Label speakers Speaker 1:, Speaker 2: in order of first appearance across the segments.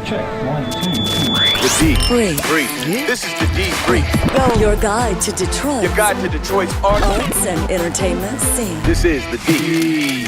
Speaker 1: Check. 1, 2, 3.
Speaker 2: The D.
Speaker 3: Brief.
Speaker 2: This is the D Brief.
Speaker 3: Your guide to Detroit.
Speaker 2: Your guide to Detroit's
Speaker 3: arts and entertainment scene.
Speaker 2: This is the D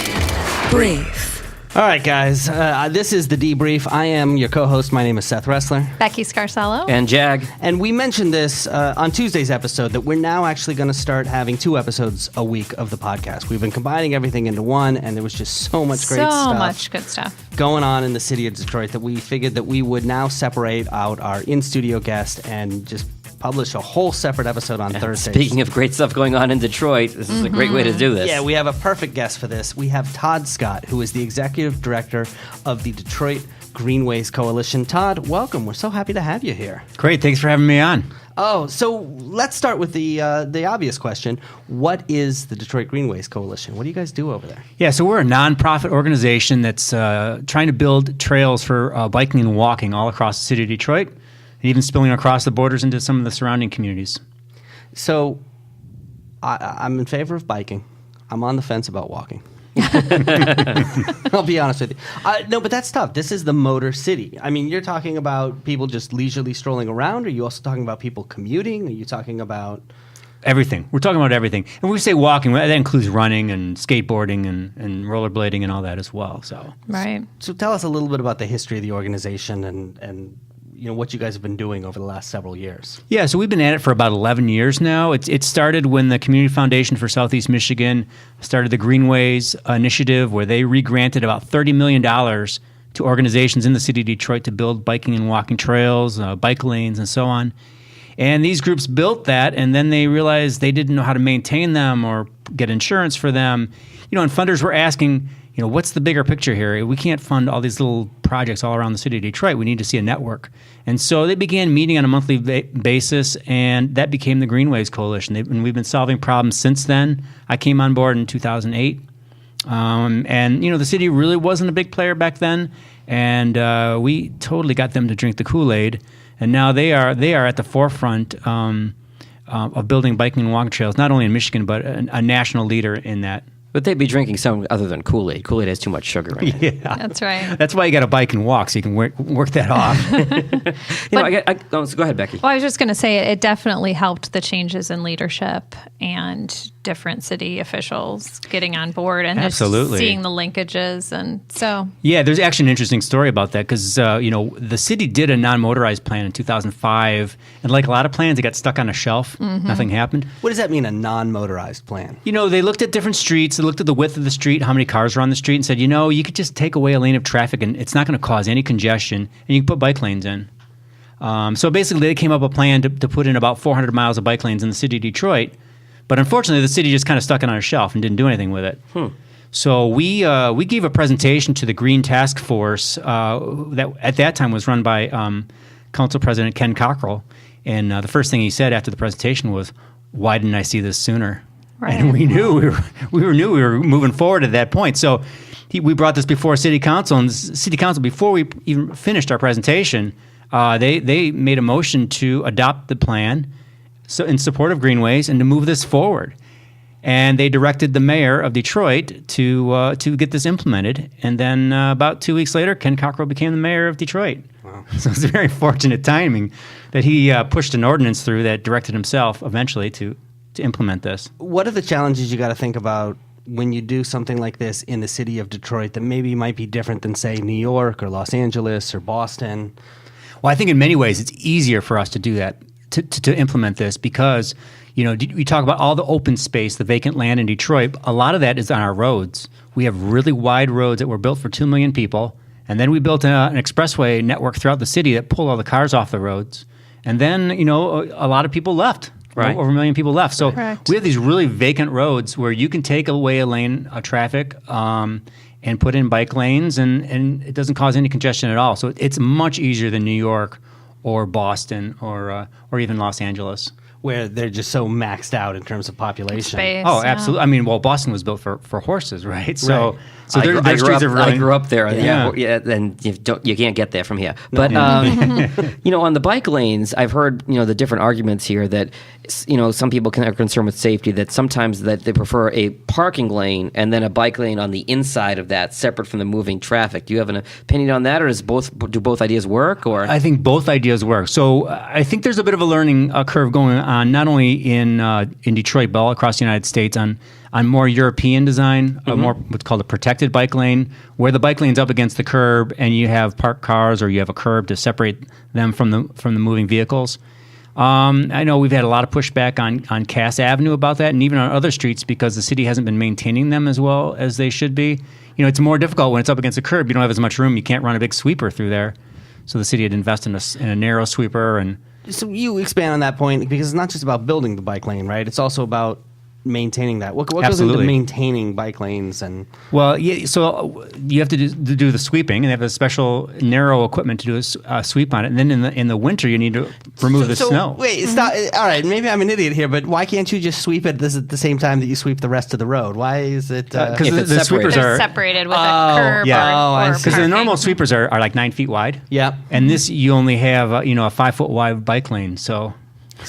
Speaker 3: Brief.
Speaker 4: All right, guys. This is the debrief. I am your co-host. My name is Seth Ressler.
Speaker 5: Becky Scarcello.
Speaker 6: And Jag.
Speaker 4: And we mentioned this on Tuesday's episode that we're now actually going to start having 2 episodes a week of the podcast. We've been combining everything into one, and there was just so much great stuff.
Speaker 5: So much good stuff
Speaker 4: going on in the city of Detroit that we figured that we would now separate out our in-studio guest and just publish a whole separate episode on Thursday.
Speaker 6: Speaking of great stuff going on in Detroit, this is a great way to do this.
Speaker 4: Yeah, we have a perfect guest for this. We have Todd Scott, who is the executive director of the Detroit Greenways Coalition. Todd, welcome. We're so happy to have you here.
Speaker 7: Great. Thanks for having me on.
Speaker 4: Oh, so let's start with the obvious question. What is the Detroit Greenways Coalition? What do you guys do over there?
Speaker 7: Yeah, so we're a nonprofit organization that's trying to build trails for biking and walking all across the city of Detroit, and even spilling across the borders into some of the surrounding communities.
Speaker 4: So I'm in favor of biking. I'm on the fence about walking. I'll be honest with you. No, but that's tough. This is the motor city. I mean, you're talking about people just leisurely strolling around. Are you also talking about people commuting? Are you talking about...
Speaker 7: Everything. We're talking about everything. And when we say walking, that includes running and skateboarding and rollerblading and all that as well.
Speaker 5: Right.
Speaker 4: So tell us a little bit about the history of the organization and you know what you guys have been doing over the last several years.
Speaker 7: Yeah, so we've been at it for about 11 years now. It started when the Community Foundation for Southeast Michigan started the Greenways Initiative, where they re-granted about $30 million to organizations in the city of Detroit to build biking and walking trails, bike lanes, and so on. And these groups built that, and then they realized they didn't know how to maintain them or get insurance for them. You know, and funders were asking, you know, what's the bigger picture here? We can't fund all these little projects all around the city of Detroit. We need to see a network. And so they began meeting on a monthly basis, and that became the Greenways Coalition. And we've been solving problems since then. I came on board in 2008. And, you know, the city really wasn't a big player back then, and we totally got them to drink the Kool-Aid. And now they are at the forefront of building biking and walking trails, not only in Michigan, but a national leader in that.
Speaker 6: But they'd be drinking something other than Kool-Aid. Kool-Aid has too much sugar in it.
Speaker 7: Yeah.
Speaker 5: That's right.
Speaker 7: That's why you got to bike and walk, so you can work that off.
Speaker 6: Go ahead, Becky.
Speaker 5: Well, I was just going to say it definitely helped the changes in leadership and different city officials getting on board and
Speaker 7: Absolutely.
Speaker 5: Just seeing the linkages. And so...
Speaker 7: Yeah, there's actually an interesting story about that because, you know, the city did a non-motorized plan in 2005, and like a lot of plans, it got stuck on a shelf. Mm-hmm. Nothing happened.
Speaker 4: What does that mean, a non-motorized plan?
Speaker 7: You know, they looked at different streets, they looked at the width of the street, how many cars were on the street, and said, you know, you could just take away a lane of traffic and it's not going to cause any congestion, and you can put bike lanes in. So basically, they came up with a plan to put in about 400 miles of bike lanes in the city of Detroit, but unfortunately, the city just kind of stuck it on a shelf and didn't do anything with it. So we gave a presentation to the Green Task Force that at that time was run by Council President Ken Cockrell, and the first thing he said after the presentation was, "Why didn't I see this sooner?" Right. And we knew we were moving forward at that point. So we brought this before City Council, and City Council, before we even finished our presentation, they made a motion to adopt the plan in support of Greenways and to move this forward. And they directed the mayor of Detroit to get this implemented. And then about 2 weeks later, Ken Cockrell became the mayor of Detroit. Wow. So it's very fortunate timing that he pushed an ordinance through that directed himself eventually to implement this.
Speaker 4: What are the challenges you got to think about when you do something like this in the city of Detroit that maybe might be different than, say, New York or Los Angeles or Boston?
Speaker 7: Well, I think in many ways it's easier for us to do that, to implement this, because, you know, we talk about all the open space, the vacant land in Detroit. A lot of that is on our roads. We have really wide roads that were built for 2 million people, and then we built an expressway network throughout the city that pulled all the cars off the roads. And then, you know, a lot of people left. Right. Over 1 million people left. So
Speaker 5: Correct.
Speaker 7: We have these really vacant roads where you can take away a lane of traffic and put in bike lanes, and it doesn't cause any congestion at all. So it's much easier than New York or Boston or even Los Angeles.
Speaker 4: where they're just so maxed out in terms of population.
Speaker 5: Space,
Speaker 7: Oh,
Speaker 5: yeah.
Speaker 7: absolutely. I mean, well, Boston was built for horses, right? So,
Speaker 4: Right.
Speaker 7: so their
Speaker 6: I
Speaker 7: streets are really.
Speaker 6: I grew up there.
Speaker 7: Yeah.
Speaker 6: Yeah, and you can't get there from here. But on the bike lanes, I've heard the different arguments here that some people are concerned with safety. That sometimes that they prefer a parking lane and then a bike lane on the inside of that, separate from the moving traffic. Do you have an opinion on that, or do both ideas work? Or
Speaker 7: I think both ideas work. So I think there's a bit of a learning curve going on, not only in Detroit, but all across the United States on more European design, more what's called a protected bike lane, where the bike lane's up against the curb and you have parked cars or you have a curb to separate them from the moving vehicles. I know we've had a lot of pushback on Cass Avenue about that, and even on other streets because the city hasn't been maintaining them as well as they should be. It's more difficult when it's up against a curb. You don't have as much room. You can't run a big sweeper through there. So the city had invested in a narrow sweeper. And
Speaker 4: So you expand on that point because it's not just about building the bike lane, right? It's also about maintaining that. What goes into
Speaker 7: Absolutely.
Speaker 4: maintaining bike lanes and
Speaker 7: Well, yeah, so you have to do the sweeping, and they have a special narrow equipment to do a sweep on it. And then in the winter, you need to remove the snow.
Speaker 4: Wait, stop. All right, maybe I'm an idiot here, but why can't you just sweep it at the same time that you sweep the rest of the road? Why is it?
Speaker 7: Because
Speaker 6: If
Speaker 7: the
Speaker 6: it's
Speaker 7: separated.
Speaker 6: separated.
Speaker 7: Sweepers
Speaker 5: They're
Speaker 7: are
Speaker 5: separated with a curb
Speaker 7: yeah.
Speaker 5: or
Speaker 7: because the
Speaker 5: parking.
Speaker 7: normal sweepers are like 9 feet wide.
Speaker 4: Yeah.
Speaker 7: And this you only have a 5 foot wide bike lane. So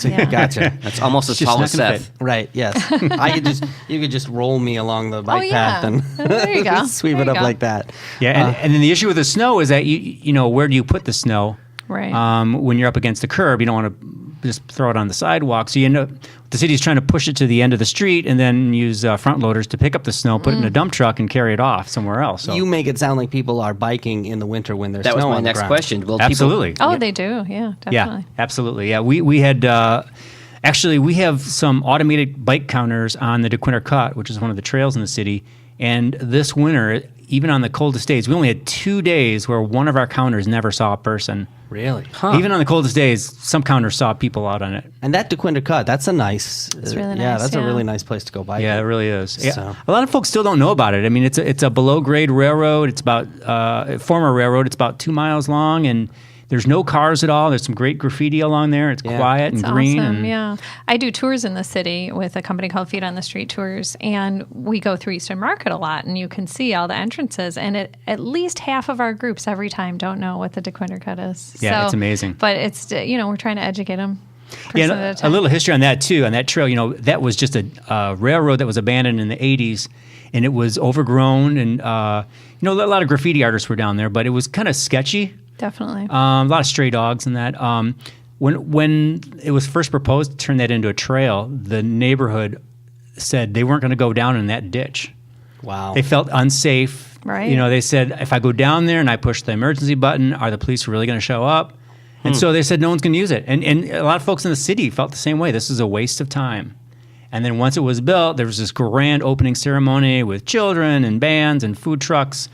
Speaker 5: Yeah.
Speaker 4: Gotcha.
Speaker 6: that's almost as
Speaker 7: It's just
Speaker 6: tall
Speaker 7: not
Speaker 6: as
Speaker 7: gonna
Speaker 6: Seth.
Speaker 4: Right. Yes. You could just roll me along the bike
Speaker 5: yeah.
Speaker 4: path and
Speaker 5: There you go.
Speaker 4: sweep
Speaker 5: There
Speaker 4: it
Speaker 5: you
Speaker 4: up
Speaker 5: go.
Speaker 4: like that.
Speaker 7: yeah, and then the issue with the snow is that where do you put the snow?
Speaker 5: Right.
Speaker 7: When you're up against the curb, you don't want to just throw it on the sidewalk. So the city's trying to push it to the end of the street and then use front loaders to pick up the snow, put it in a dump truck, and carry it off somewhere else. So.
Speaker 4: You make it sound like people are biking in the winter when there's
Speaker 6: That was
Speaker 4: snow
Speaker 6: my
Speaker 4: on the
Speaker 6: next
Speaker 4: ground.
Speaker 6: question. Will
Speaker 7: Absolutely.
Speaker 5: Oh, they do. Yeah, definitely.
Speaker 7: Yeah, absolutely. Yeah, we had actually we have some automated bike counters on the Dequindre Cut, which is one of the trails in the city. And this winter, even on the coldest days, we only had 2 days where one of our counters never saw a person.
Speaker 4: Really?
Speaker 7: Even on the coldest days, some counters saw people out on it.
Speaker 4: And that Dequindre Cut, that's a nice.
Speaker 5: It's really
Speaker 4: Yeah,
Speaker 5: nice,
Speaker 4: that's a
Speaker 5: yeah.
Speaker 4: really nice place to go biking.
Speaker 7: Yeah, it really is. Yeah.
Speaker 4: So-
Speaker 7: A lot of folks still don't know about it. I mean, it's a below grade railroad. It's about former railroad. It's about 2 miles long, and there's no cars at all. There's some great graffiti along there. It's
Speaker 4: Yeah.
Speaker 7: quiet and
Speaker 5: It's
Speaker 7: green.
Speaker 5: awesome,
Speaker 7: And
Speaker 5: yeah. I do tours in the city with a company called Feet on the Street Tours, and we go through Eastern Market a lot, and you can see all the entrances, and at least half of our groups every time don't know what the Dequindre Cut is.
Speaker 7: Yeah, it's amazing.
Speaker 5: But it's, we're trying to educate them.
Speaker 7: Yeah, and a little history on that too. On that trail, that was just a railroad that was abandoned in the 80s, and it was overgrown, and a lot of graffiti artists were down there, but it was kind of sketchy.
Speaker 5: Definitely.
Speaker 7: A lot of stray dogs and that. When it was first proposed to turn that into a trail, the neighborhood said they weren't going to go down in that ditch.
Speaker 4: Wow.
Speaker 7: They felt unsafe.
Speaker 5: Right.
Speaker 7: They said, if I go down there and I push the emergency button, are the police really going to show up? And so they said no one's going to use it. And a lot of folks in the city felt the same way. This is a waste of time. And then once it was built, there was this grand opening ceremony with children and bands and food trucks.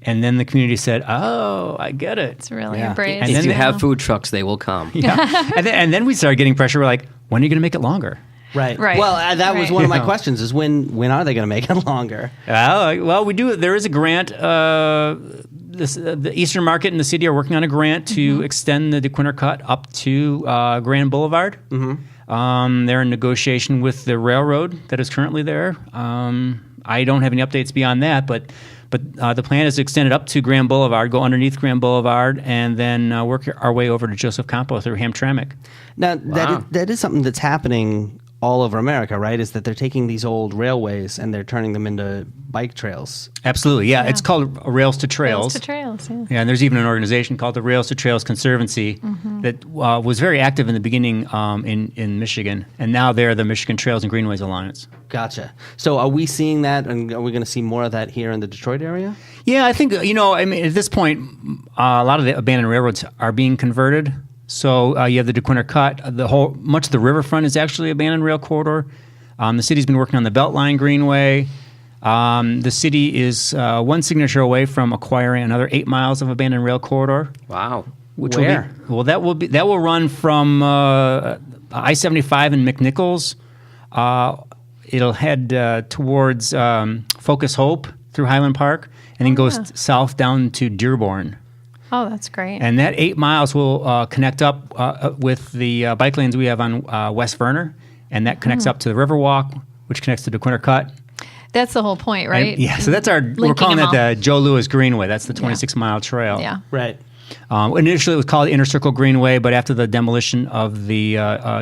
Speaker 7: And then the community said, "Oh, I get it."
Speaker 5: It's really
Speaker 4: Yeah.
Speaker 5: embraced.
Speaker 7: And
Speaker 6: If
Speaker 7: then
Speaker 6: you
Speaker 7: they-
Speaker 6: have food trucks, they will come.
Speaker 7: Yeah. and then we started getting pressure. We're like, when are you going to make it longer?
Speaker 4: Right.
Speaker 5: Right.
Speaker 4: Well, that was
Speaker 5: Right.
Speaker 4: one of my
Speaker 7: Yeah.
Speaker 4: questions: is when are they going to make it longer?
Speaker 7: Well, we do. There is a grant. The Eastern Market and the city are working on a grant to extend the Dequindre Cut up to Grand Boulevard. Mm-hmm. They're in negotiation with the railroad that is currently there. I don't have any updates beyond that, but the plan is to extend it up to Grand Boulevard, go underneath Grand Boulevard, and then work our way over to Joseph Campo through Hamtramck.
Speaker 4: Now,
Speaker 6: Wow.
Speaker 4: that is something that's happening all over America, right? Is that they're taking these old railways and they're turning them into bike trails.
Speaker 7: Absolutely, yeah. It's called Rails to Trails.
Speaker 5: Rails to Trails, yeah.
Speaker 7: Yeah, and there's even an organization called the Rails to Trails Conservancy that was very active in the beginning in Michigan, and now they're the Michigan Trails and Greenways Alliance.
Speaker 4: Gotcha. So are we seeing that, and are we going to see more of that here in the Detroit area?
Speaker 7: Yeah, I think, at this point, a lot of the abandoned railroads are being converted. So you have the Dequindre Cut. Much of the riverfront is actually abandoned rail corridor. The city's been working on the Beltline Greenway. The city is one signature away from acquiring another 8 miles of abandoned rail corridor.
Speaker 6: Wow.
Speaker 7: Which
Speaker 4: Where?
Speaker 7: that will run from I-75 in McNichols. It'll head towards Focus Hope through Highland Park, and then goes south down to Dearborn.
Speaker 5: Oh, that's great.
Speaker 7: And that 8 miles will connect up with the bike lanes we have on West Verner, and that connects up to the Riverwalk, which connects to Dequindre Cut.
Speaker 5: That's the whole point, right?
Speaker 7: And, yeah, so that's we're
Speaker 5: Linking
Speaker 7: calling
Speaker 5: them
Speaker 7: that
Speaker 5: all.
Speaker 7: the Joe Louis Greenway. That's the 26-mile trail.
Speaker 5: Yeah.
Speaker 4: Right.
Speaker 7: Initially, it was called the Inner Circle Greenway, but after the demolition of the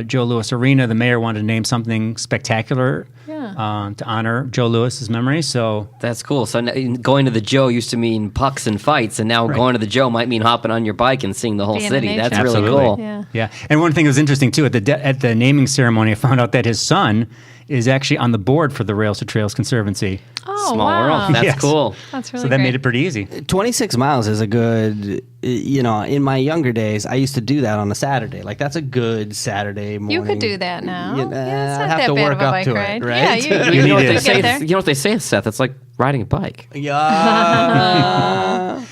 Speaker 7: Joe Louis Arena, the mayor wanted to name something spectacular to honor Joe Louis's memory. So
Speaker 6: That's cool. So going to the Joe used to mean pucks and fights, and now going to the Joe might mean hopping on your bike and seeing the whole
Speaker 5: Being in
Speaker 6: city.
Speaker 5: nature.
Speaker 6: That's really
Speaker 7: Absolutely.
Speaker 6: cool.
Speaker 5: Yeah.
Speaker 7: and one thing that was interesting too at the naming ceremony, I found out that his son is actually on the board for the Rails to Trails Conservancy.
Speaker 5: Oh,
Speaker 6: Small
Speaker 5: wow.
Speaker 6: world. That's
Speaker 7: Yes.
Speaker 6: cool.
Speaker 5: That's really
Speaker 7: So that
Speaker 5: great.
Speaker 7: made it pretty easy.
Speaker 4: 26 miles is a good, in my younger days, I used to do that on a Saturday. Like, that's a good Saturday morning.
Speaker 5: You could do that now.
Speaker 4: Yeah,
Speaker 5: Yeah, it's
Speaker 4: I'd
Speaker 5: not
Speaker 4: have
Speaker 5: that
Speaker 4: to
Speaker 5: bad
Speaker 4: work
Speaker 5: of a
Speaker 4: up
Speaker 5: bike
Speaker 4: to
Speaker 5: ride.
Speaker 4: it, right?
Speaker 5: Yeah,
Speaker 6: You know what
Speaker 7: need
Speaker 6: they
Speaker 7: to
Speaker 6: say?
Speaker 5: get there.
Speaker 6: You know what they say, Seth? It's like riding a bike.
Speaker 4: Yeah.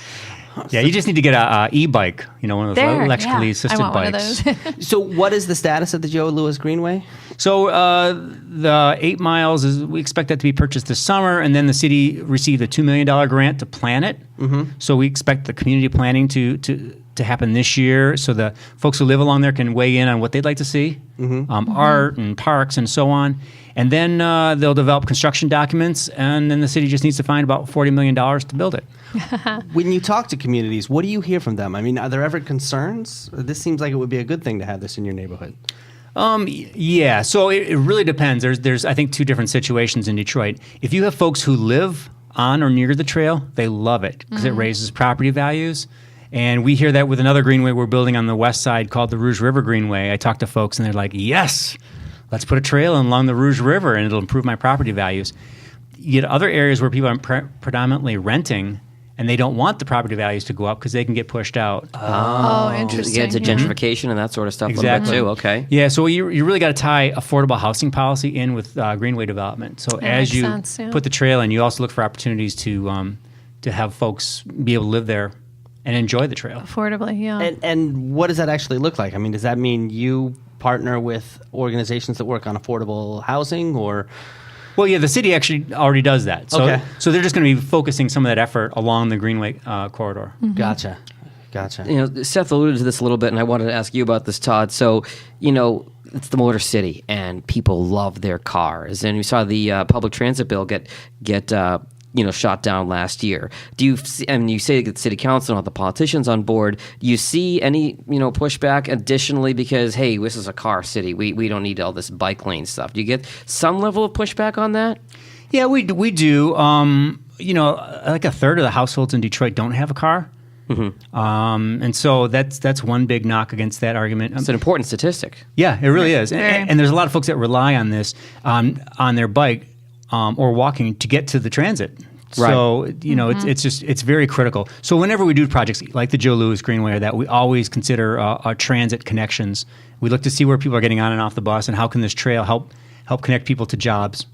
Speaker 7: Yeah, you just need to get a e-bike, one of those
Speaker 5: There,
Speaker 7: electrically
Speaker 5: yeah.
Speaker 7: assisted
Speaker 5: I want
Speaker 7: bikes.
Speaker 5: one of those.
Speaker 4: So, what is the status of the Joe Louis Greenway?
Speaker 7: So the 8 miles we expect that to be purchased this summer, and then the city received a $2 million grant to plan it. Mm-hmm. So we expect the community planning to happen this year, so the folks who live along there can weigh in on what they'd like to see, art and parks and so on. And then they'll develop construction documents, and then the city just needs to find about $40 million to build it.
Speaker 4: When you talk to communities, what do you hear from them? I mean, are there ever concerns? This seems like it would be a good thing to have this in your neighborhood.
Speaker 7: Yeah, so it really depends. There's I think two different situations in Detroit. If you have folks who live on or near the trail, they love it because it raises property values. And we hear that with another greenway we're building on the west side called the Rouge River Greenway. I talk to folks and they're like, yes, let's put a trail along the Rouge River and it'll improve my property values. You get other areas where people are predominantly renting and they don't want the property values to go up because they can get pushed out.
Speaker 5: Oh, interesting.
Speaker 6: Yeah, to
Speaker 5: Yeah.
Speaker 6: gentrification and that sort of stuff a
Speaker 7: Exactly.
Speaker 6: little bit too. Okay.
Speaker 7: Yeah, so you really got to tie affordable housing policy in with greenway development. So as
Speaker 5: makes
Speaker 7: you
Speaker 5: sense, yeah.
Speaker 7: put the trail in, you also look for opportunities to have folks be able to live there and enjoy the trail.
Speaker 5: Affordably, yeah.
Speaker 4: And what does that actually look like? I mean, does that mean you partner with organizations that work on affordable housing, or?
Speaker 7: Well, yeah, the city actually already does that. So,
Speaker 4: Okay.
Speaker 7: so they're just going to be focusing some of that effort along the greenway corridor.
Speaker 4: Gotcha.
Speaker 6: Seth alluded to this a little bit, and I wanted to ask you about this, Todd. So, it's the Motor City, and people love their cars. And we saw the public transit bill get shot down last year. Do you see, and you say that the city council and all the politicians on board, do you see any, pushback additionally because, hey, this is a car city. We don't need all this bike lane stuff. Do you get some level of pushback on that?
Speaker 7: Yeah, we do. Like a third of the households in Detroit don't have a car. Mm-hmm. And so that's one big knock against that argument.
Speaker 6: It's an important statistic.
Speaker 7: Yeah, it really is.
Speaker 5: Very.
Speaker 7: And there's a lot of folks that rely on this on their bike or walking to get to the transit. So, it's very critical. So whenever we do projects like the Joe Louis Greenway or that, we always consider our transit connections. We look to see where people are getting on and off the bus and how can this trail help connect people to jobs.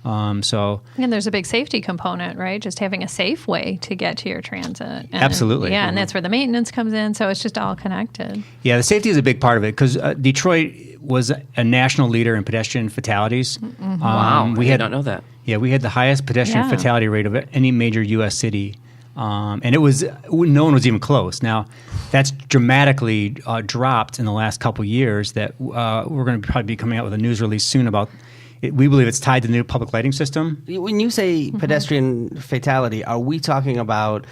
Speaker 5: And there's a big safety component, right? Just having a safe way to get to your transit. And,
Speaker 7: Absolutely.
Speaker 5: Yeah, and that's where the maintenance comes in. So it's just all connected.
Speaker 7: Yeah, the safety is a big part of it because Detroit was a national leader in pedestrian fatalities.
Speaker 6: Wow, I did not know that.
Speaker 7: Yeah, we had the highest pedestrian
Speaker 5: Yeah.
Speaker 7: fatality rate of any major U.S. city. And no one was even close. Now, that's dramatically dropped in the last couple years that we're going to probably be coming out with a news release soon about it. We believe it's tied to the new public lighting system.
Speaker 4: When you say pedestrian fatality, are we talking about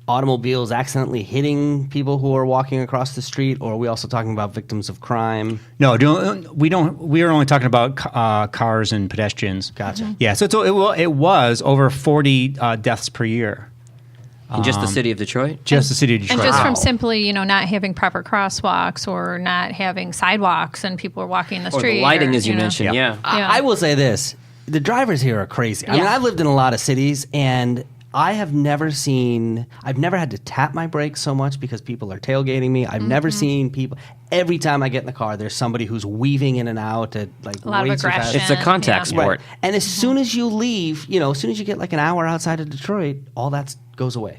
Speaker 4: automobiles accidentally hitting people who are walking across the street, or are we also talking about victims of crime?
Speaker 7: No, we don't. We are only talking about cars and pedestrians.
Speaker 4: Gotcha.
Speaker 7: Yeah, so it was over 40 deaths per year.
Speaker 6: In just the city of Detroit?
Speaker 7: Just the city of Detroit.
Speaker 5: And just
Speaker 6: Wow.
Speaker 5: from simply, not having proper crosswalks or not having sidewalks and people are walking the
Speaker 6: Or
Speaker 5: street.
Speaker 6: the lighting, as you
Speaker 5: know.
Speaker 6: mentioned, yeah.
Speaker 5: Yeah.
Speaker 4: I will say this. The drivers here are crazy. I mean,
Speaker 5: Yeah.
Speaker 4: I've lived in a lot of cities, and I've never had to tap my brakes so much because people are tailgating me. I've never seen people. Every time I get in the car, there's somebody who's weaving in and out at like
Speaker 5: A lot of
Speaker 4: way too fast.
Speaker 5: aggression.
Speaker 6: It's a contact
Speaker 5: Yeah.
Speaker 6: sport.
Speaker 4: And as soon as you leave, as soon as you get like an hour outside of Detroit, all that goes away.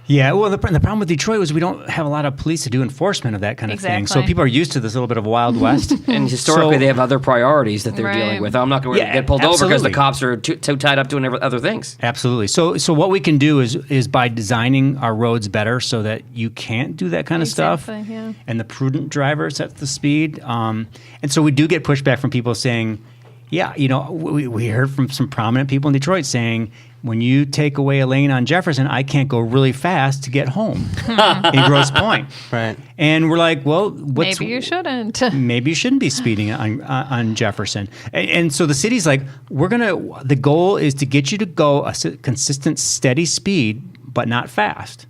Speaker 7: Yeah, well, the problem with Detroit was we don't have a lot of police to do enforcement of that kind of thing. So
Speaker 5: Exactly.
Speaker 7: people are used to this little bit of Wild West.
Speaker 6: And historically,
Speaker 7: So-
Speaker 6: they have other priorities that they're
Speaker 5: Right.
Speaker 6: dealing with. I'm not going to
Speaker 7: Yeah,
Speaker 6: get pulled over because the
Speaker 7: absolutely.
Speaker 6: cops are too tied up doing other things.
Speaker 7: Absolutely. So what we can do is by designing our roads better so that you can't do that kind of stuff,
Speaker 5: Exactly, yeah.
Speaker 7: and the prudent driver sets the speed. And so we do get pushback from people saying, yeah, we heard from some prominent people in Detroit saying, when you take away a lane on Jefferson, I can't go really fast to get home in Grosse Pointe.
Speaker 4: Right.
Speaker 7: And we're like, well,
Speaker 5: Maybe you shouldn't.
Speaker 7: maybe you shouldn't be speeding on Jefferson. And so the city's like, the goal is to get you to go a consistent, steady speed, but not fast.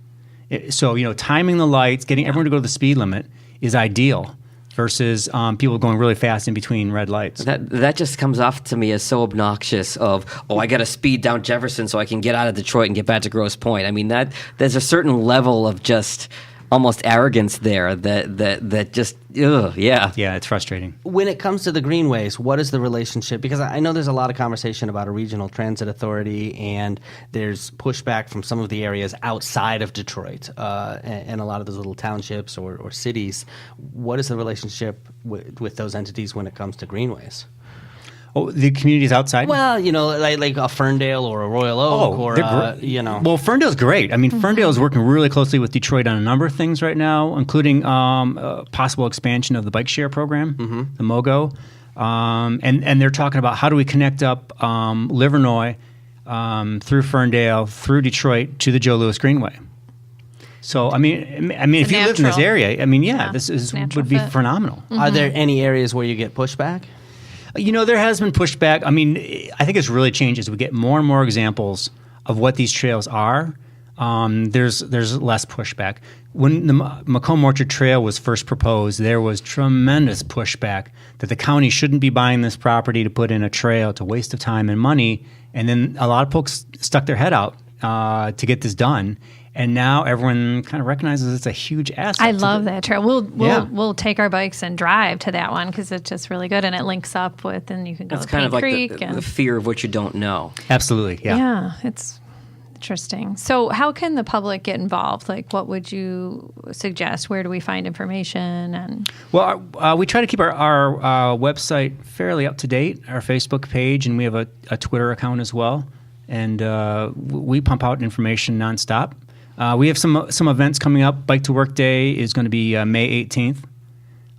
Speaker 7: So, timing the lights, getting everyone to go to the speed limit is ideal versus people going really fast in between red lights.
Speaker 6: That just comes off to me as so obnoxious I got to speed down Jefferson so I can get out of Detroit and get back to Grosse Pointe. I mean, there's a certain level of just almost arrogance there that just, yeah.
Speaker 7: Yeah, it's frustrating.
Speaker 4: When it comes to the greenways, what is the relationship? Because I know there's a lot of conversation about a regional transit authority, and there's pushback from some of the areas outside of Detroit and a lot of those little townships or cities. What is the relationship with those entities when it comes to greenways?
Speaker 7: Oh, the communities outside?
Speaker 4: Well, like a Ferndale or a Royal Oak or,
Speaker 7: they're Well, Ferndale's great. I mean, Ferndale's working really closely with Detroit on a number of things right now, including possible expansion of the bike share program, the MOGO. And they're talking about how do we connect up Livernois through Ferndale, through Detroit to the Joe Louis Greenway. So, I mean, if you live in this
Speaker 5: natural.
Speaker 7: area, this
Speaker 5: natural
Speaker 7: would be
Speaker 5: fit.
Speaker 7: phenomenal.
Speaker 4: Are there any areas where you get pushback?
Speaker 7: There has been pushback. I mean, I think it's really changed as we get more and more examples of what these trails are. There's less pushback. When the Macomb Orchard Trail was first proposed, there was tremendous pushback that the county shouldn't be buying this property to put in a trail. It's a waste of time and money. And then a lot of folks stuck their head out to get this done. And now everyone kind of recognizes it's a huge asset.
Speaker 5: I love that trail. We'll
Speaker 7: Yeah.
Speaker 5: take our bikes and drive to that one because it's just really good, and it links up with, and you can go
Speaker 6: That's
Speaker 5: to
Speaker 6: kind
Speaker 5: Paint
Speaker 6: of like
Speaker 5: Creek.
Speaker 6: the
Speaker 5: and
Speaker 6: fear of what you don't know.
Speaker 7: Absolutely, yeah.
Speaker 5: yeah, it's interesting. So, how can the public get involved? Like, what would you suggest? Where do we find information? And
Speaker 7: Well, we try to keep our website fairly up to date, our Facebook page, and we have a Twitter account as well. And we pump out information nonstop. We have some events coming up. Bike to Work Day is going to be May 18th.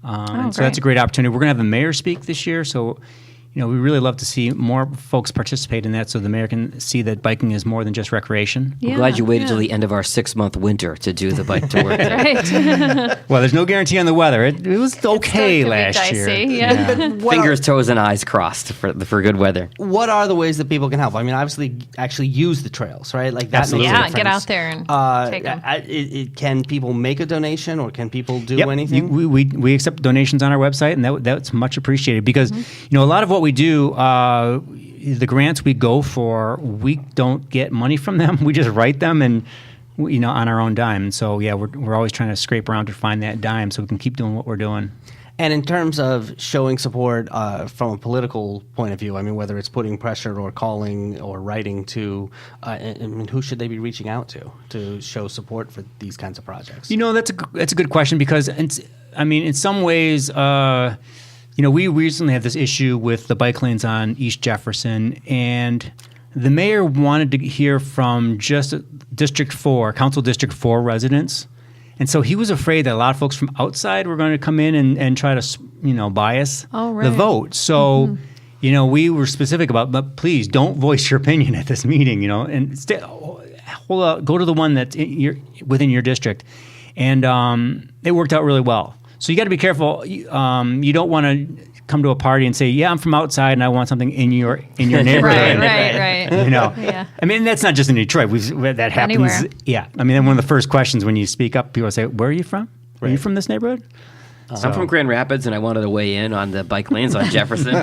Speaker 7: And so that's a great opportunity. We're going to have the mayor speak this year. So, we really love to see more folks participate in that so the mayor can see that biking is more than just recreation.
Speaker 6: I'm glad you waited till the end of our 6-month winter to do the Bike to Work Day.
Speaker 5: right.
Speaker 7: Well, there's no guarantee on the weather. It was okay
Speaker 5: could be
Speaker 7: last year.
Speaker 5: dicey, yeah.
Speaker 6: Fingers, toes, and eyes crossed for good weather.
Speaker 4: What are the ways that people can help? I mean, obviously, actually use the trails, right? Like that
Speaker 7: Absolutely.
Speaker 4: makes a
Speaker 5: Yeah, get
Speaker 4: difference.
Speaker 5: out there and take 'em.
Speaker 4: Can people make a donation, or can people do
Speaker 7: Yep.
Speaker 4: anything?
Speaker 7: We accept donations on our website, and that's much appreciated because a lot of what we do, the grants we go for, we don't get money from them. We just write them and on our own dime. And so we're always trying to scrape around to find that dime so we can keep doing what we're doing.
Speaker 4: And in terms of showing support from a political point of view, I mean, whether it's putting pressure or calling or writing to, I mean, who should they be reaching out to show support for these kinds of projects?
Speaker 7: That's a good question because in some ways, we recently had this issue with the bike lanes on East Jefferson, and the mayor wanted to hear from just Council District 4 residents. And so he was afraid that a lot of folks from outside were going to come in and try to, bias the vote. So, we were specific about, but please don't voice your opinion at this meeting, and go to the one that's within your district. And it worked out really well. So you got to be careful. You don't want to come to a party and say, "Yeah, I'm from outside and I want something in your neighborhood."
Speaker 5: right.
Speaker 7: Yeah. I mean, that's not just in Detroit. That happens.
Speaker 5: Anywhere.
Speaker 7: Yeah. I mean, one of the first questions when you speak up, people say, "Where are you from? Are you from this neighborhood?"
Speaker 6: I'm from Grand Rapids, and I wanted to weigh in on the bike lanes on Jefferson.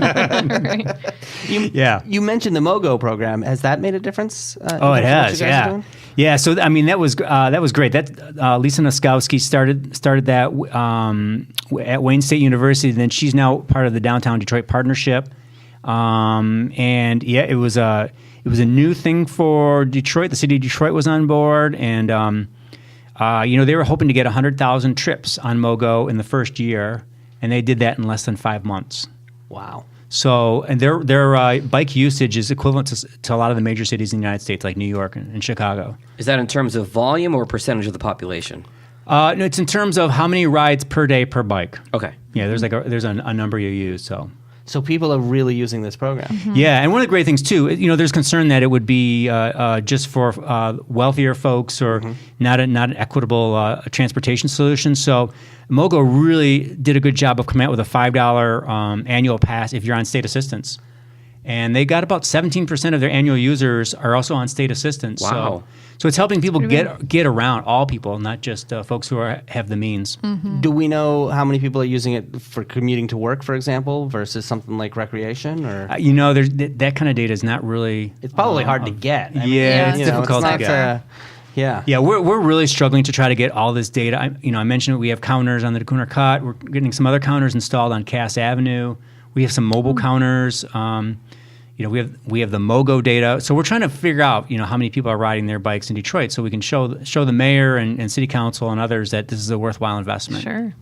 Speaker 4: You mentioned the MOGO program. Has that made a difference?
Speaker 7: It has. Yeah. Yeah. So I mean, that was great. That Lisa Noskowski started that at Wayne State University. And then she's now part of the Downtown Detroit Partnership. And yeah, it was a new thing for Detroit. The city of Detroit was on board, and They were hoping to get 100,000 trips on Mogo in the first year, and they did that in less than 5 months.
Speaker 4: Wow.
Speaker 7: So, and their bike usage is equivalent to a lot of the major cities in the United States, like New York and Chicago.
Speaker 6: Is that in terms of volume or percentage of the population?
Speaker 7: No, it's in terms of how many rides per day per bike.
Speaker 6: Okay.
Speaker 7: Yeah, there's a number you use.
Speaker 4: So people are really using this program.
Speaker 7: Yeah, and one of the great things too, there's concern that it would be just for wealthier folks or not an equitable transportation solution. So Mogo really did a good job of coming out with a $5 annual pass if you're on state assistance. And they got about 17% of their annual users are also on state assistance.
Speaker 6: Wow.
Speaker 7: So it's helping people get around, all people, not just folks who have the means.
Speaker 4: Do we know how many people are using it for commuting to work, for example, versus something like recreation? Or
Speaker 7: there's that kind of data is not really.
Speaker 4: It's probably hard to get.
Speaker 7: It's difficult to get.
Speaker 4: Yeah,
Speaker 7: we're really struggling to try to get all this data. I mentioned we have counters on the Dequindre Cut. We're getting some other counters installed on Cass Avenue. We have some mobile counters. We have the Mogo data. So we're trying to figure out, how many people are riding their bikes in Detroit, so we can show the mayor and city council and others that this is a worthwhile investment.
Speaker 5: Sure.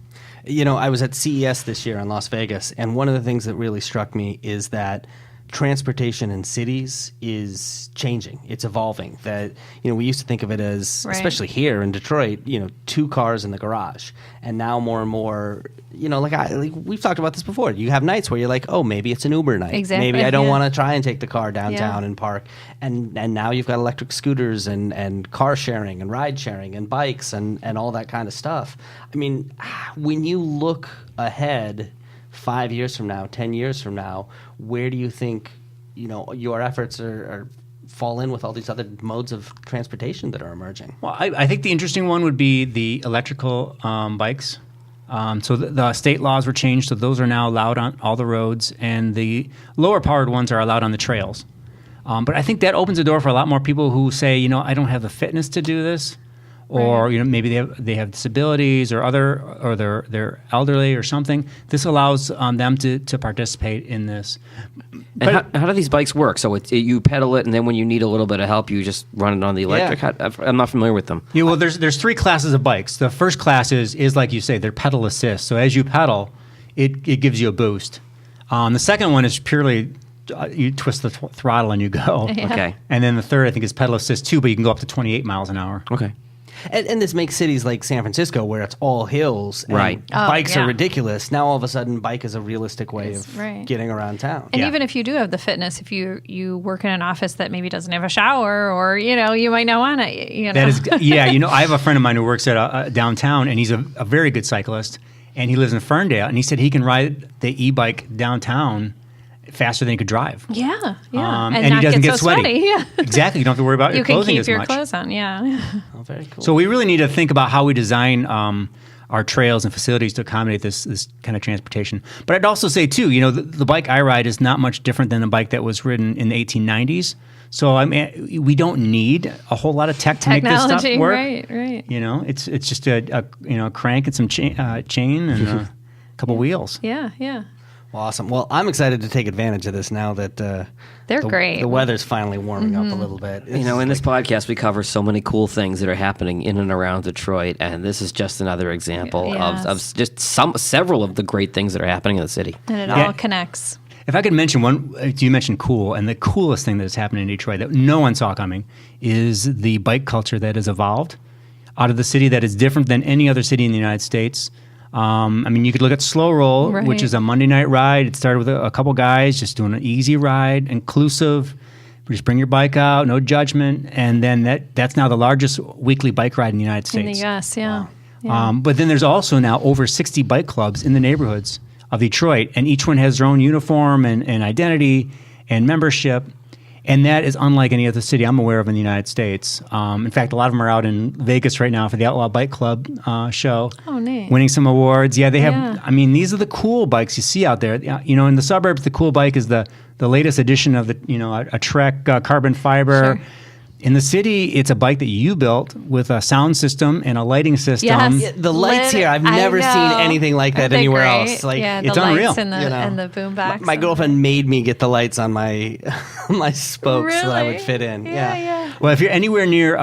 Speaker 4: I was at CES this year in Las Vegas, and one of the things that really struck me is that transportation in cities is changing. It's evolving. That we used to think of it as, especially here in Detroit, 2 cars in the garage, and now more and more, we've talked about this before. You have nights where you're like, oh, maybe it's an Uber night.
Speaker 5: Exactly.
Speaker 4: Maybe I don't want to try and take the car downtown and park. And now you've got electric scooters and car sharing and ride sharing and bikes and all that kind of stuff. I mean, when you look ahead 5 years from now, 10 years from now, where do you think, your efforts are fall in with all these other modes of transportation that are emerging?
Speaker 7: Well, I think the interesting one would be the electrical bikes. So the state laws were changed, so those are now allowed on all the roads, and the lower powered ones are allowed on the trails. But I think that opens the door for a lot more people who say, I don't have the fitness to do this. Or maybe they have disabilities or they're elderly or something. This allows them to participate in this.
Speaker 6: And how do these bikes work? So you pedal it, and then when you need a little bit of help, you just run it on the electric.
Speaker 4: Yeah.
Speaker 6: I'm not familiar with them.
Speaker 7: Yeah, well, there's 3 classes of bikes. The first class is like you say, they're pedal assist. So as you pedal, it gives you a boost. The second one is purely you twist the throttle and you go.
Speaker 5: Yeah.
Speaker 6: Okay.
Speaker 7: And then the third, I think, is pedal assist too, but you can go up to 28 miles an hour.
Speaker 6: Okay.
Speaker 4: And this makes cities like San Francisco, where it's all hills, and
Speaker 6: Right.
Speaker 4: bikes are ridiculous. Now all of a sudden, bike is a realistic way of
Speaker 5: right.
Speaker 4: getting around town.
Speaker 5: And even if you do have the fitness, if you work in an office that maybe doesn't have a shower, or you might not want it.
Speaker 7: That is, I have a friend of mine who works at downtown, and he's a very good cyclist, and he lives in Ferndale, and he said he can ride the e-bike downtown faster than he could drive.
Speaker 5: Yeah.
Speaker 7: And
Speaker 5: not
Speaker 7: he doesn't
Speaker 5: get
Speaker 7: get
Speaker 5: so
Speaker 7: sweaty.
Speaker 5: Yeah.
Speaker 7: Exactly. You don't have to worry about your clothing as much.
Speaker 5: You can keep your clothes on, yeah.
Speaker 4: Oh, very cool.
Speaker 7: So we really need to think about how we design our trails and facilities to accommodate this kind of transportation. But I'd also say, too, the bike I ride is not much different than a bike that was ridden in the 1890s. So, I mean, we don't need a whole lot of tech to make this stuff work.
Speaker 5: Right.
Speaker 7: It's just a crank and some chain and a couple wheels.
Speaker 5: Yeah.
Speaker 4: Awesome. Well, I'm excited to take advantage of this now that
Speaker 5: They're great.
Speaker 4: The weather's finally warming up a little bit.
Speaker 6: In this podcast, we cover so many cool things that are happening in and around Detroit, and this is just another example of just several of the great things that are happening in the city.
Speaker 5: And it all connects.
Speaker 7: If I could mention one, you mentioned cool, and the coolest thing that has happened in Detroit that no one saw coming is the bike culture that has evolved out of the city that is different than any other city in the United States. You could look at Slow Roll, which is a Monday night ride. It started with a couple guys just doing an easy ride, inclusive. Just bring your bike out, no judgment. And then that's now the largest weekly bike ride in the United States.
Speaker 5: In the U.S., yeah.
Speaker 7: Wow. But then there's also now over 60 bike clubs in the neighborhoods of Detroit, and each one has their own uniform and identity and membership. And that is unlike any other city I'm aware of in the United States. In fact, a lot of them are out in Vegas right now for the Outlaw Bike Club show.
Speaker 5: Oh, neat.
Speaker 7: Winning some awards. Yeah, they have, these are the cool bikes you see out there. In the suburbs, the cool bike is the latest edition of a Trek carbon fiber.
Speaker 5: Sure.
Speaker 7: In the city, it's a bike that you built with a sound system and a lighting system.
Speaker 5: Yes.
Speaker 4: Yeah, the lights here, I've never seen anything like that anywhere else. Like,
Speaker 7: it's
Speaker 5: the
Speaker 7: unreal.
Speaker 5: Lights and the boombox.
Speaker 4: My girlfriend made me get the lights on my spokes so that I would fit in.
Speaker 5: Yeah.
Speaker 7: Well, if you're anywhere near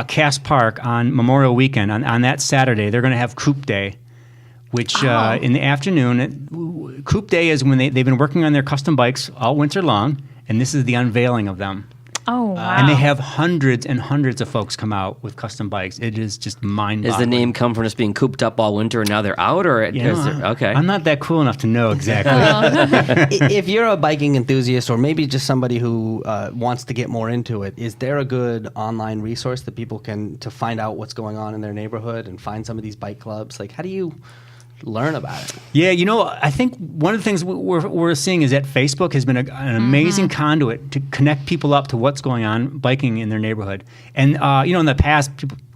Speaker 7: Cass Park on Memorial Weekend, on that Saturday, they're going to have Coupe Day, which in the afternoon. Coupe Day is when they've been working on their custom bikes all winter long, and this is the unveiling of them.
Speaker 5: Oh, wow.
Speaker 7: And they have hundreds and hundreds of folks come out with custom bikes. It is just mind-boggling.
Speaker 6: Does the name come from just being cooped up all winter and now they're out, or okay?
Speaker 7: I'm not that cool enough to know exactly.
Speaker 4: If you're a biking enthusiast, or maybe just somebody who wants to get more into it, is there a good online resource that people can to find out what's going on in their neighborhood and find some of these bike clubs? Like, how do you learn about it?
Speaker 7: Yeah, I think one of the things we're seeing is that Facebook has been an amazing conduit to connect people up to what's going on biking in their neighborhood. And in the past,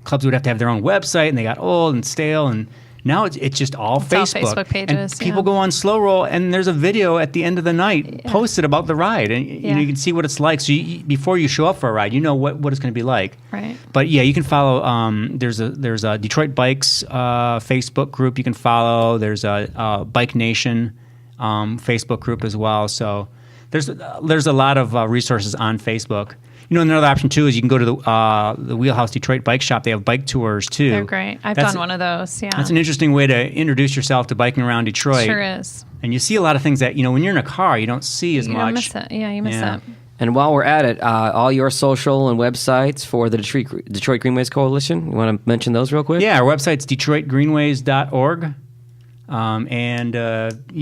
Speaker 7: clubs would have to have their own website, and they got old and stale. And now it's just all Facebook.
Speaker 5: All Facebook pages.
Speaker 7: And people go on slow roll, and there's a video at the end of the night posted about the ride, and you can see what it's like. So before you show up for a ride, you know what it's going to be like.
Speaker 5: Right.
Speaker 7: But yeah, you can follow. There's a Detroit Bikes Facebook group you can follow. There's a Bike Nation Facebook group as well. So there's a lot of resources on Facebook. Another option too is you can go to the Wheelhouse Detroit Bike Shop. They have bike tours too.
Speaker 5: They're great. I've done one of those. Yeah,
Speaker 7: that's an interesting way to introduce yourself to biking around Detroit.
Speaker 5: Sure is.
Speaker 7: And you see a lot of things that when you're in a car you don't see as much.
Speaker 5: You miss it. Yeah, you miss it.
Speaker 6: And while we're at it, all your social and websites for the Detroit Greenways Coalition, you want to mention those real quick?
Speaker 7: Yeah, our website's detroitgreenways.org.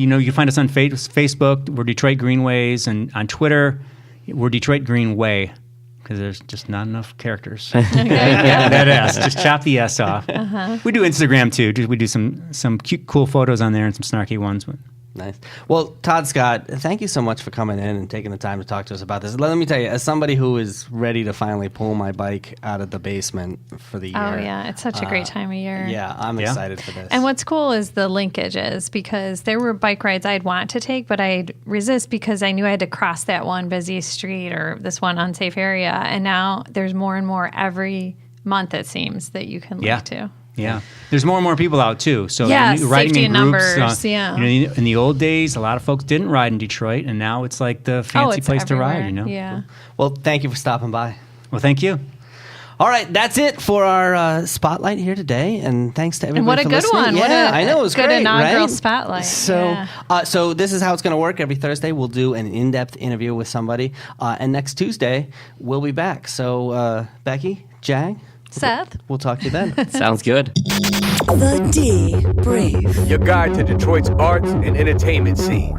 Speaker 7: You can find us on Facebook. We're Detroit Greenways, and on Twitter, we're Detroit Greenway, because there's just not enough characters. That S. Just chop the S off. We do Instagram too. We do some cute, cool photos on there and some snarky ones.
Speaker 4: Nice. Well, Todd Scott, thank you so much for coming in and taking the time to talk to us about this. Let me tell you, as somebody who is ready to finally pull my bike out of the basement for the year.
Speaker 5: Oh, yeah. It's such a great time of year.
Speaker 4: Yeah, I'm excited for this.
Speaker 5: And what's cool is the linkages, because there were bike rides I'd want to take, but I'd resist because I knew I had to cross that one busy street or this one unsafe area. And now there's more and more every month, it seems, that you can link to.
Speaker 7: Yeah, there's more and more people out too. So riding
Speaker 5: safety
Speaker 7: in
Speaker 5: numbers.
Speaker 7: groups. In the old days, a lot of folks didn't ride in Detroit, and now it's like the fancy place
Speaker 5: everywhere.
Speaker 7: to ride.
Speaker 5: Yeah.
Speaker 4: Well, thank you for stopping by.
Speaker 7: Well, thank you.
Speaker 4: All right, that's it for our spotlight here today, and thanks to everybody.
Speaker 5: And what a
Speaker 4: for
Speaker 5: good
Speaker 4: listening.
Speaker 5: one!
Speaker 4: Yeah, I know it was
Speaker 5: good
Speaker 4: great,
Speaker 5: inaugural
Speaker 4: right?
Speaker 5: spotlight.
Speaker 4: So this is how it's going to work. Every Thursday, we'll do an in-depth interview with somebody, and next Tuesday, we'll be back. So, Becky, Jag,
Speaker 5: Seth,
Speaker 4: we'll talk to you then.
Speaker 6: Sounds good.
Speaker 3: The D Brief.
Speaker 2: Your guide to Detroit's arts and entertainment scene.